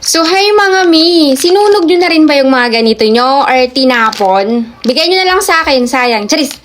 So, hi mga mi! Sinunog nyo na rin ba yung mga ganito nyo or tinapon? Bigay nyo na lang sa akin, sayang. Charis!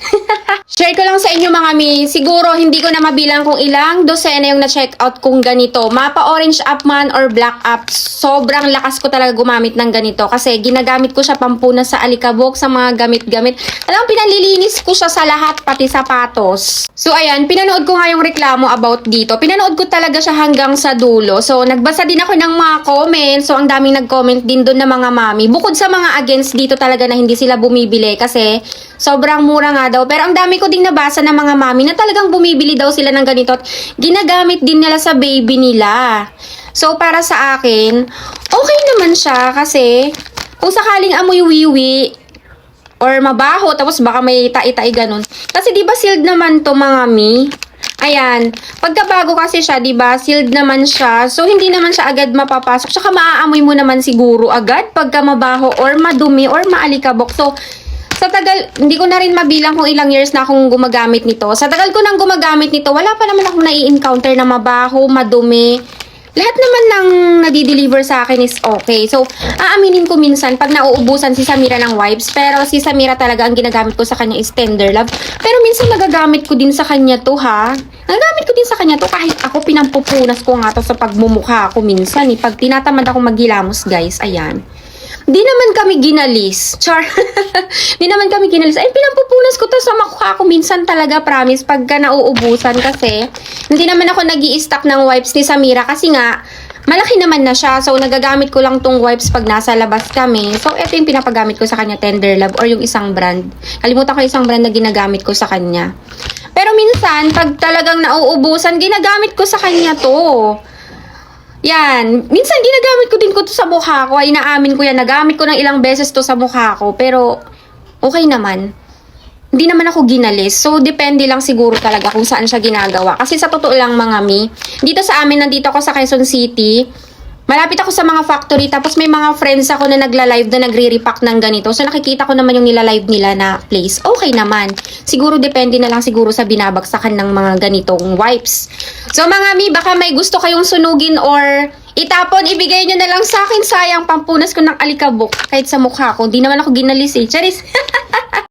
Share ko lang sa inyo mga mi. Siguro hindi ko na mabilang kung ilang dosena yung na-check out kung ganito. Mapa orange up man or black up. Sobrang lakas ko talaga gumamit ng ganito kasi ginagamit ko siya pampunas sa alikabok, sa mga gamit-gamit. Alam, pinalilinis ko siya sa lahat, pati sapatos. So, ayan, pinanood ko nga yung reklamo about dito. Pinanood ko talaga siya hanggang sa dulo. So, nagbasa din ako ng mga comments. So, ang daming nag-comment din doon na mga mami. Bukod sa mga against dito talaga na hindi sila bumibili kasi sobrang mura nga daw. Pero ang dami ko ding nabasa ng mga mami na talagang bumibili daw sila ng ganito at ginagamit din nila sa baby nila. So, para sa akin, okay naman siya kasi kung sakaling amoy wiwi or mabaho, tapos baka may tai-tai ganun. Kasi di ba sealed naman to mga mi? Ayan, pagkabago kasi siya, 'di ba? Sealed naman siya. So hindi naman siya agad mapapasok. Tsaka maaamoy mo naman siguro agad pagka mabaho or madumi or maalikabok. So sa tagal, hindi ko na rin mabilang kung ilang years na akong gumagamit nito. Sa tagal ko nang gumagamit nito, wala pa naman akong nai-encounter na mabaho, madumi. Lahat naman ng nadi-deliver sa akin is okay. So, aaminin ko minsan pag nauubusan si Samira ng wipes, pero si Samira talaga ang ginagamit ko sa kanya is Tender Love. Pero minsan nagagamit ko din sa kanya to ha. Nagagamit ko din sa kanya to kahit ako pinampupunas ko nga to sa pagmumukha ko minsan. Pag tinatamad ako maghilamos guys, ayan. Di naman kami ginalis. Char. Di naman kami ginalis. Ay, pinampupunas ko to sa mukha ko minsan talaga, promise, pagka nauubusan kasi hindi naman ako nag-i-stock ng wipes ni Samira kasi nga, malaki naman na siya. So, nagagamit ko lang tong wipes pag nasa labas kami. So, ito yung pinapagamit ko sa kanya, Tender Love or yung isang brand. Kalimutan ko yung isang brand na ginagamit ko sa kanya. Pero minsan, pag talagang nauubusan, ginagamit ko sa kanya to. Yan. Minsan, ginagamit ko din ko to sa mukha ko. Ay, inaamin ko yan. Nagamit ko ng ilang beses to sa mukha ko. Pero, okay naman. Hindi naman ako ginalis. So, depende lang siguro talaga kung saan siya ginagawa. Kasi sa totoo lang mga mi, dito sa amin, nandito ako sa Quezon City, malapit ako sa mga factory, tapos may mga friends ako na nagla-live na nagre-repack ng ganito. So, nakikita ko naman yung nila-live nila na place. Okay naman. Siguro, depende na lang siguro sa binabagsakan ng mga ganitong wipes. So, mga mi, baka may gusto kayong sunugin or itapon, ibigay nyo na lang sa akin. Sayang, pampunas ko ng alikabok kahit sa mukha ko. Hindi naman ako ginalis eh. Charis!